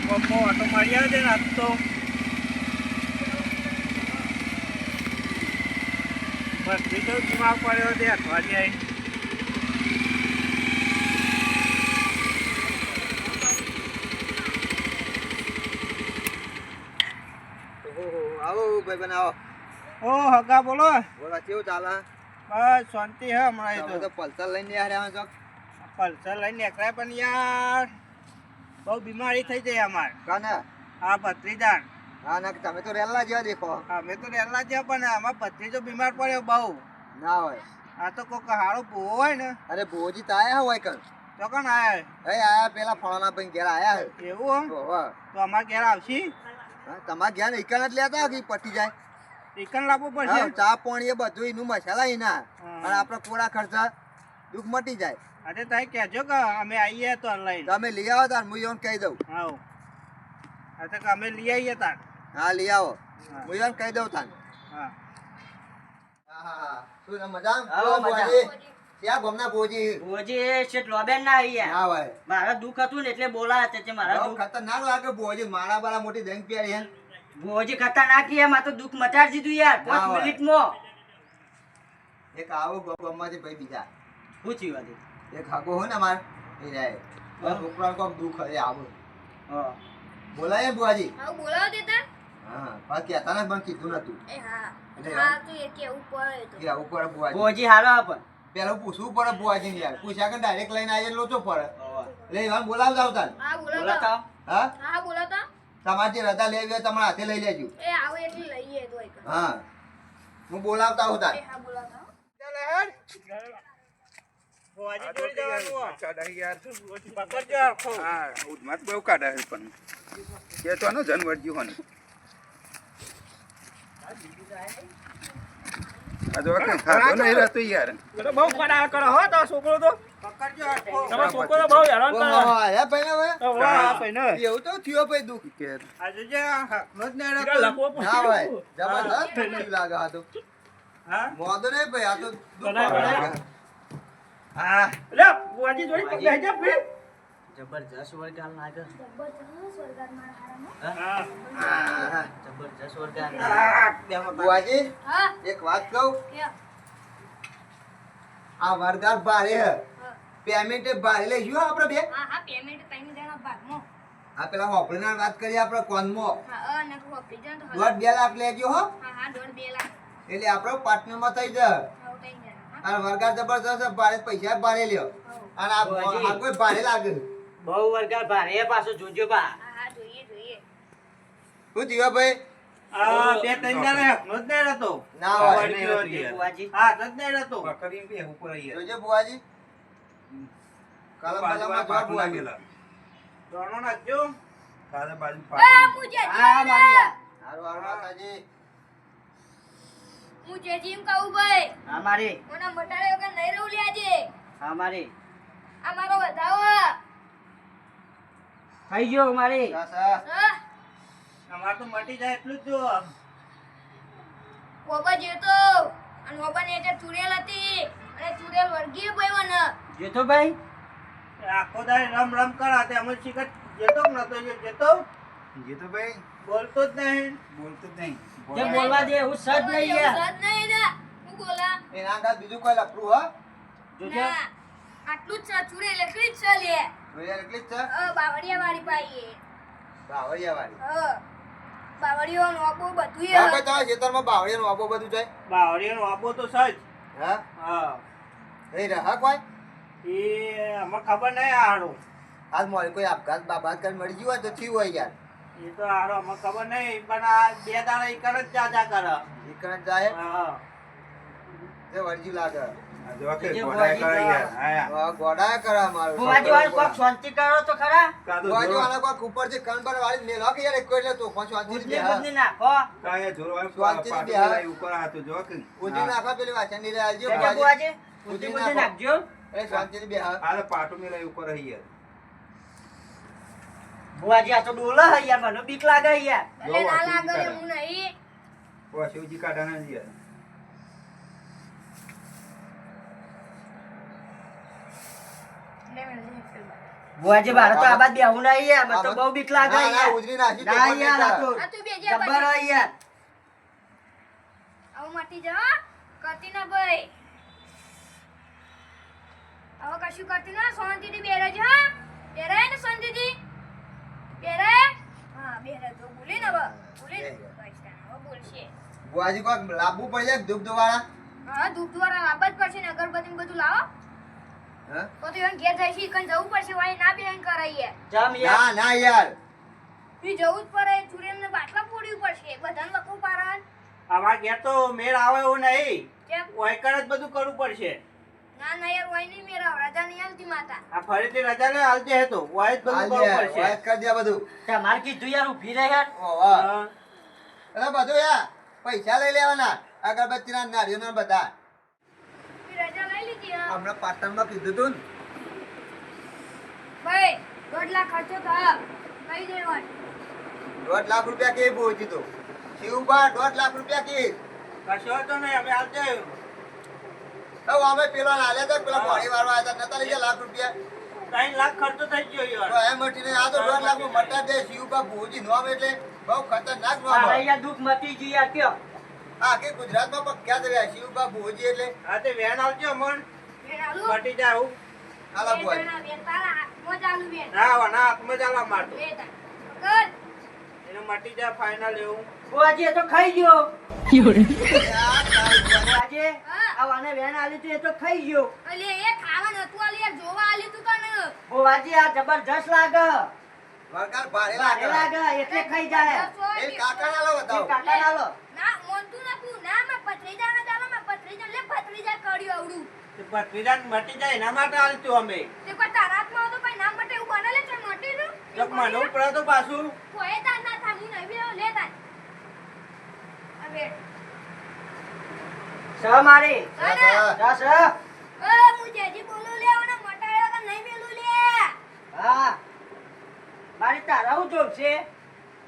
ગમો ઓટો મારી આવે ને આજ તો બસ બીજો દિમાગ પડ્યો તે અઠવાડિયે આવો ભાઈ બનાવો. ઓ હગા બોલો બોલો કેવું ચાલે? બસ શાંતિ હે હમણાં તમે તો પલ્સર લઈને આવ્યા છો. પલ્સર લઈને નીકળ્યા પણ યાર બહુ બીમારી થઈ જાય અમારે. કાને? હા ભત્રીજા. હા ના તમે તો રેલા જેવા દેખો. અમે તો રહેલા છે પણ આમાં ભત્રીજો બીમાર પડ્યો બહુ. ના હોય આ તો કોક હારો ભૂવો હોય ને. અરે ભોજી તો આયા હોય કણ. તો કોણ આયા? આયા પેલા ફળાના ભાઈ ઘેર આયા હે. એવું તો અમારે ઘેર આવશી. તમારે ઘેર ઈકણ જ લેતા કે પટી જાય ચિકન લાવવું પડશે. ચા પાણી એ બધું એનું મસાલા એના અને આપડે કોડા ખર્ચા દુઃખ મટી જાય. અરે તાઈ કહેજો કે અમે આવીએ તો લઈને. તમે લઈ આવો તાર હું એવું કહી દઉં. આવો હા તો અમે લઈ આવીએ તાર. હા લઈ આવો હું એવું કહી દઉં તાર. હા હા શું મજા? આવો મજા. ક્યાં ગમના ભોજી? ભોજી શેઠ લોબેન ના આયા. હા ભાઈ મારા દુઃખ હતું ને એટલે બોલાયા છે મારા દુઃખ. ખતરનાક લાગે ભોજી. મારા બારા મોટી દંગ પહેરી હે. ભોજી ખતરનાક યાર, મારે તો દુઃખ મચાડી દીધું યાર 5 મિનિટમાં. એક આવો ગમમાંથી ભાઈ બીજા શું થયું આજે? એક હાગો હોય ને માર એ જાય છોકરાને કોક દુઃખ હે આવું. હા બોલાય બુઆજી? હા બોલાવો દેતા. હા પણ કહેતા ને પણ કીધું નતું. એ હા એટલે હા તો એ કેવું પડે તો કે આવું પડે બુઆજી. ભોજી હાલો આપણ. પેલા પૂછવું પડે બુઆજી યાર. પૂછ્યા કે ડાયરેક્ટ લઈને આવીએ લોચો પડે. એટલે એવાને બોલાવતા આવતા. હા બોલાવો. બોલાતા હા હા બોલાવો. તમારે જે રજા લેવી હોય તમારા હાથે લઈ લેજો. એ આવો એટલે લઈએ તો એક. હા હું બોલાવતા આવું તાર. એ હા બોલાવો. ચાલે હેડ. ભુવાજી જોઈ જવાનું હો. પકડજો આખો. હા ઉદમાત બહુ કાઢા છે પણ કે તો નો જનવર જીવો ને આ જો કે ખાધો નહીં રહેતો યાર. બહુ કડા કરો હો તો છોકરો તો. પકડજો આખો. તમારો છોકરો બહુ હેરાન કરે. હે ભાઈ હવે વાહ ભાઈને. એવું તો થયો ભાઈ દુઃખ. કે આજે જે હાકનો જ નહીં ટીકા રહેતો. લખવો ના ભાઈ પડે. જબરદસ્ત ઠંડી લાગે આ તો. હા મોદો નહીં ભાઈ આ તો દુઃખ બનાય, બનાય. લાગે. હા લે બુઆજી જોડે પકડી જા ફીર. જબરજસ્ત વરગાલ લાગે. જબરજસ્ત વરગાડ મારા હારામાં. હા. જબરજસ્ત વરગાલ. બુઆજી હા એક વાત કહું. કે આ વરગાર ભારે હે. હા પેમેન્ટ ભારે લઈશું આપણે બે. હા પેમેન્ટ ટાઈમ દેના ભાગમાં. આ પેલા હોપડીના વાત કરીએ આપણે કોનમાં. હા ને કોપી જન તો. 1.5 લાખ લેજો હો. હા 1.5 લાખ. એટલે આપણો પાર્ટનરમાં થઈ જાય. હા કઈ જણા. અને વરગાર જબરદસ્ત છે. ભારે પૈસા ભારે લ્યો. અને આ કોઈ ભારે લાગે. બહુ વરગાલ ભારે પાછો જોજો બા. હા જોઈએ જોઈએ. શું થયું ભાઈ? આ બે ત્રણ દાડા હાકનો જ નહીં રહેતો. ના હોય. વાળી ગયો હતી. બુઆજી હા જ નહીં રહેતો. પકડીને બે ઉપર આયા જોજે બુઆજી. કલમ કલમમાં જોર બુઆજી. દોણો નાખજો. કાલે બાજુ એ પાડી મુજે હા મારી હારું હારું માતાજી. હું જે જીમ કહું ભાઈ. અમારી મને મટાડે વગર નહીં રહું લે આજે. અમારી આ મારો વધાવો. થઈ ગયો અમારી. સાસા. હા અમારે તો મટી જાય એટલું જ જો. ઓબા જેતો અને ઓબા ને એટલે ચુડેલ હતી અને ચુડેલ વર્ગી ભાઈ વન. જેતો ભાઈ આખો દાડે રમ રમ કરા તે અમે શીખત જેતો કે નતો જેતો જે તો ભાઈ બોલતો જ નહીં. બોલતો જ નહીં જે બોલવા દે હું સજ નહીં યાર. સદ નહીં ને હું બોલા. એના આગળ બીજું કોઈ લફરું હા? જોજો ના આટલું જ છે ચુડેલ એકલી જ છે લે. જોયા એટલી જ છે. બાવળિયા વાળી પાઈ. બાવળિયા વાળી. બાવળિયો નોબો બધું હા ભાઈ તમારા ખેતરમાં બાવળિયાનું આબો બધું જાય. બાવળીનો આપો તો સજ. હા હા એ રહા કોઈ? એ અમે ખબર નહીં હારું. આજ મોરે કોઈ આપઘાત બાબાત કરી મળી ગયું હોય તો થયું હોય યાર. એ તો હારો અમે ખબર નહીં પણ આ બે દાડા ઈ કરે જ જાજા કરે. ઈકણ જ જાય હા તે વળજી લાગે. આ જો કે ગોડાય કરે યાર આયા ગોડાય કરે મારું. બુઆજી વાળું કોક શાંતિ કરો તો ખરા. કાદો બુઆજી જોર વાળા કોક ઉપર છે કણબર વાળી મેલ હો કે યાર એક એટલે તો પાંચ વાંચી બુદ્ધિ દે. બુદ્ધિ નાખો. કાયા જોર વાળું શાંતિથી પાટું બેહાર. લઈ ઉપર હાથ જો કે ઉજી નાખા પેલી વાચન ની આવજો જજો બુઆજી બુદ્ધિ બુદ્ધિ નાખજો. એ શાંતિથી બેહાર. આ પાટું મે લઈ ઉપર હઈ યાર બુઆજી આ તો ડોલા હે યાર, મને બીક લાગે યાર. એટલે ના લાગે રે હું નહીં. ઓ શિવજી કાઢાના જ યાર લે મેં લે પેલા. બુઆજી મારે તો આ બાદ બેહવું નહીં યાર મને તો બહુ બીક લાગે ના, ના, યાર ઉજળી નાખી ના ચોપન યાર આ લેતા. તો આ તું બેજે જબ્બર હોય યાર આવું મટી જા કરતી ના ભાઈ હવે કશું કરતી ના શાંતિથી બેરે જ હા બેરે ને શાંતિથી બેરે હા બેરે તો બોલી ને હવે બોલી ને હવે બોલશે બુઆજી કોક લાવવું પડશે ધૂપ ધોવાળા હા ધૂપ દ્વારા લાવવા જ પડશે ને અગરબત્તી ને બધું લાવો હા? તો એમ ઘેર જઈશ ઈકન જવું પડશે વાય ના બેન કરાઈએ જમ યાર ના ના યાર ઈ જવું જ પડે ચુરેમને બાટલા ફોડવું પડશે બધાને વકુ પારાન અમાર ઘેર તો મેળ આવે એવું નહીં કેમ વાયકણ જ બધું કરવું પડશે ના ના યાર વાય નહીં મેરા રાજા નહીં આવતી માતા આ ફરીથી રજા લે હાલ દે તો વાય જ બધું હાલ કરવું દે, પડશે વાત કરી દે બધું તમારે કીધું યાર ઊભી રહે યાર ઓહો. હા. અરે બધું યાર પૈસા લઈ લેવાના અગરબત્તીના નારિયેળના બધા ઈ રજા લઈ લીધી હા હમણાં પાટણમાં કીધું તું ને ભાઈ 1.5 લાખ ખર્ચો થા કઈ દેવાનું 1.5 લાખ રૂપિયા કે પહોંચી તો શિવબા 1.5 લાખ રૂપિયા કે કશો તો નહીં અમે હાલ દે તો અમે પેલો નાલે તો પેલા મોડી વાળવા આવ્યા હતા નતા લઈ ગયા લાખ રૂપિયા 3 લાખ ખર્ચો થઈ ગયો યાર તો એમ મટીને આ તો 1.5 લાખમાં મટા દે શિવબા પહોંચી નોમ એટલે બહુ ખતરનાક નોમ મારે હોય. યાર દુઃખ મટી ગયું યાર કયો આખી ગુજરાતમાં પ્રખ્યાત રહ્યા શિવબા પહોંચી એટલે આ તે વેન આવજો મન બેન આલુ મટી જાય આવું હાલા બોલ બેન તારા હાથમાં ચાલુ બેન ના ના હાથમાં ચાલા મારતો બે તા પકડ એને મટી જાય ફાઇનલ એવું બુઆજી એ તો ખાઈ ગયો બુઆજી હા. આ વાને વેન આલી તું એ તો ખાઈ ગયો અલે એ ખાવા નતું આલી યાર જોવા આલી તું તને બુઆજી આ જબરજસ્ત લાગે વરગાર ભારે ભારે લાગે લાગે એટલે ખાઈ જાય એ કાકા નાલો એ બતાવો કાકા નાલો ના મોનતું નતું ના માં પથરીજા ના ચાલો માં પથરીજા લે પથરીજા કર્યું આવડું તે પત્રીજાન મટી જાય એના માટે હાલતું અમે તે કોઈ તારાતમાં તો કોઈ નામ માટે એવું બનેલે છે મટી નું જગ મને ઉપરા તો પાછું કોઈ તાર ના થામું નહીં બે લે તાર હવે સ મારી હા, સ મુજેજી બોલું લે ઓને મટાયો કે નહીં મેલું લે હા મારી તારા હું જોબ છે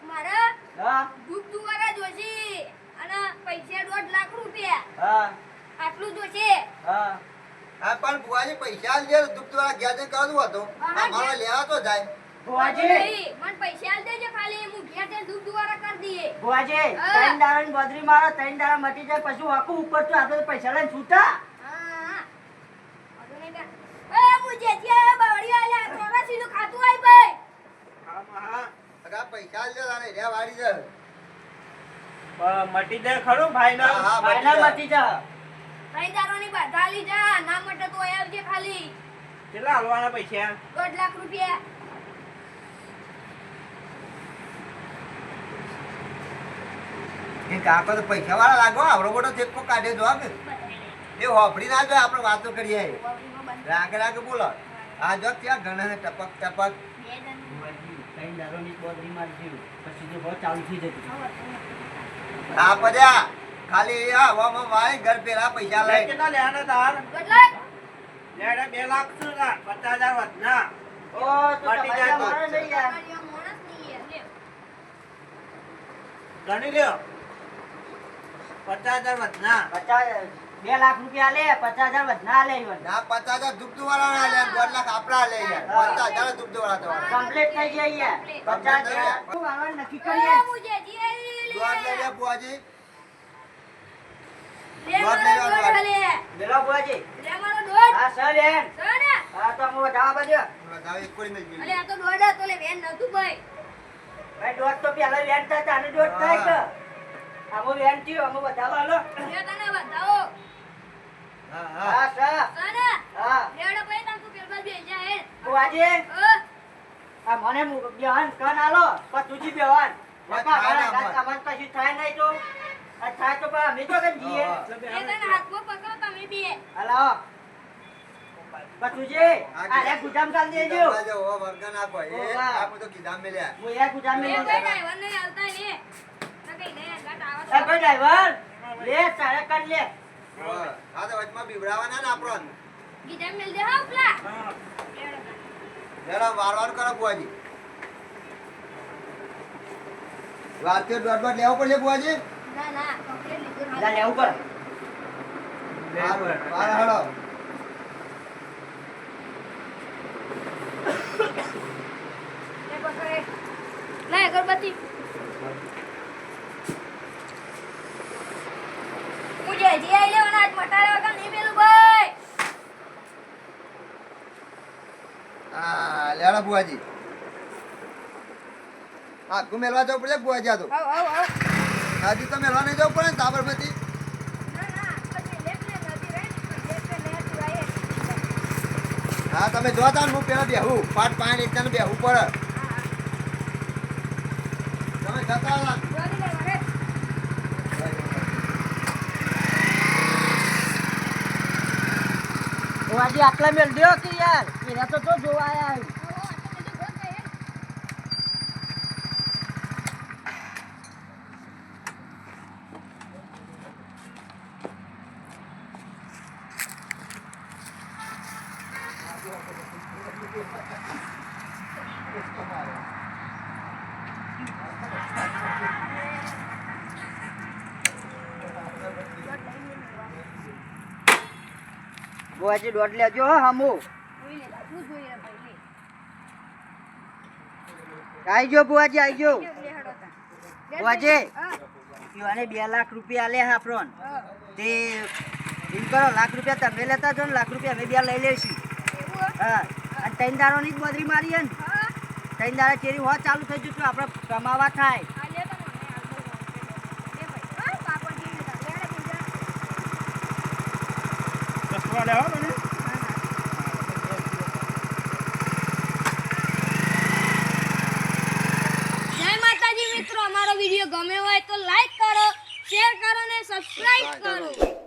મારે હા દૂધ દુવારા જોશી અને પૈસા 1.5 લાખ રૂપિયા હા આટલું જોશે હા હા પણ બુઆજી પૈસા આલજે દુઃખ દ્વારા ગયા છે કરવું હતો હા, અમારો લેવા તો જાય બુઆજી મને પૈસા આલ દેજે ખાલી હું ઘેર જઈને દૂધ દુવારા કરી દઈએ બુઆજી હા. 3 દાડાની બદરી મારો 3 દાડા મટી જાય પછી આખું ઉપર તો આપણે પૈસા લઈને છૂટા હા અડો નહીં કા એ મુજેજી બાવડી આલ્યા તોરા સીનું ખાતું આઈ ભાઈ હા અગા પૈસા આલજે તારે રે વાડી છે મટી જાય ખરું ફાઇનલ હા, હા. ફાઇનલ મટી જા તઈ દારોની બાધા લી જા ના મટે તો આવજે ખાલી કેટલા હાલવાના પૈસા 1.5 લાખ રૂપિયા એ કાકો તો પૈસા વાળા લાગો આવડો મોટો ચેકો કાઢે જો કે એ હોફડી ના જોઈએ આપણે વાતો કરીએ રાગે રાગે બોલો આ જો ત્યાં ઘણા ટપક ટપક બુઆજી 3 દાડાની બદરી મારી પછી જો બહુ ચાલુ થઈ જતી આ પડ્યા ખાલી આ વામ વાય ઘર પેલા પૈસા લઈ કેટલા લેવાના તાર કેટલા લેડે 2 લાખ શું ના 50,000 વધના ઓ તો મટી જાય તો. તમારે નહીં યાર મારી મોણસ નહીં યાર લે ગણી લ્યો 50,000 વધના 2 લાખ રૂપિયા લે 50,000 વધના લે ઈવન ના 50,000 દુઃખ વાળા ના લે 2 લાખ આપડા લે યાર 50,000 દુઃખ વાળા તો કમ્પ્લીટ થઈ જાય યાર 50,000 શું આવવાનું નક્કી કરીએ એ મુજેજી દોડ લઈ લે બુઆજી લે મારો દોડ લે બેલો બુઆજી લે મારો દોડ હા સર બેન સને હા તો હું જવા બાજુ ગાવે એક કોડી મેલ અલે આ તો દોડ તો લે વેન નતું ભાઈ ભાઈ દોઢ તો પેલા વેન થાય તાને દોઢ થાય કે આમો વેન થયો આમો બતાવો હાલો લે તને બતાવો હા હા હા સર સને હા લેડો ભાઈ તને તું પેલબા બેજા હે બુઆજી આ મને બેવાન કન આલો પણ તુજી બેવાન નકા અમાર કશું થાય નહીં તો આ થાય તો પણ અમે તો કેમ જઈએ એ તને હાથમાં પકડો તમે બે હાલો પણ તુજી આ રે ગુજામ ચાલ દેજો જો ઓ વર્ગા ના કોઈ એ આ બધો કીધામ મેલ્યા હું એ ગુજામ એ મે ભાઈ ડ્રાઈવર નહીં આવતા ને ના કઈ ને ગાટ એ આવત ભાઈ ડ્રાઈવર લે તારે કર લે હા તો વચમાં બીવડાવાના ને આપણો ગીધા મિલ દે હા ઉપલા હા. લેડો જરા વારવાર કરો બુઆજી વાતે દોડ દોડ લેવો પડશે બુઆજી ના ના કમ્પ્લીટ લીધું લા લે ઉપર વાર હળો હા બુઆજી આખું મેળવા જવું પડે બુઆજી આ તો આવ આવ આવ હજી તો મેળવા નહીં જવું પડે ને સાબરમતી ના ના પછી લેફ્ટ નદી રહી ને લેફ્ટ લે તું આયે હા તમે જોતા ને હું પેલા બેહું પાટ પાણી એક જણ બેહું પડે તમે જતા હતા જોડી લે વરે આજે આટલા મેલ દ્યો કે યાર એના તો જોવા આયા હે. બુઆજી દોડ લેજો હો હમુ જોઈ લે તું જોઈ લે ભાઈ આઈ ગયો બુઆજી આઈ ગયો લે હેડો તા બુઆજી હા યુવાને 2 લાખ રૂપિયા આલે હાફરોન હા તે એમ કરો લાખ રૂપિયા તમે લેતા જો ને લાખ રૂપિયા અમે 2 લઈ લેશું એવું હે? હા અને 3 દારોની જ બદરી મારી હે ને હા 3 દારા ચેરી હો ચાલુ થઈ જશે આપણે કમાવા થાય આ લે તો મને હાલ બહુ લે ભાઈ હા પાપડ જી લે હેડે બીજા ચશ્મા લેવા મને જય માતાજી મિત્રો, અમારો વિડીયો ગમ્યો હોય તો લાઈક કરો, શેર કરો ને સબસ્ક્રાઇબ કરો.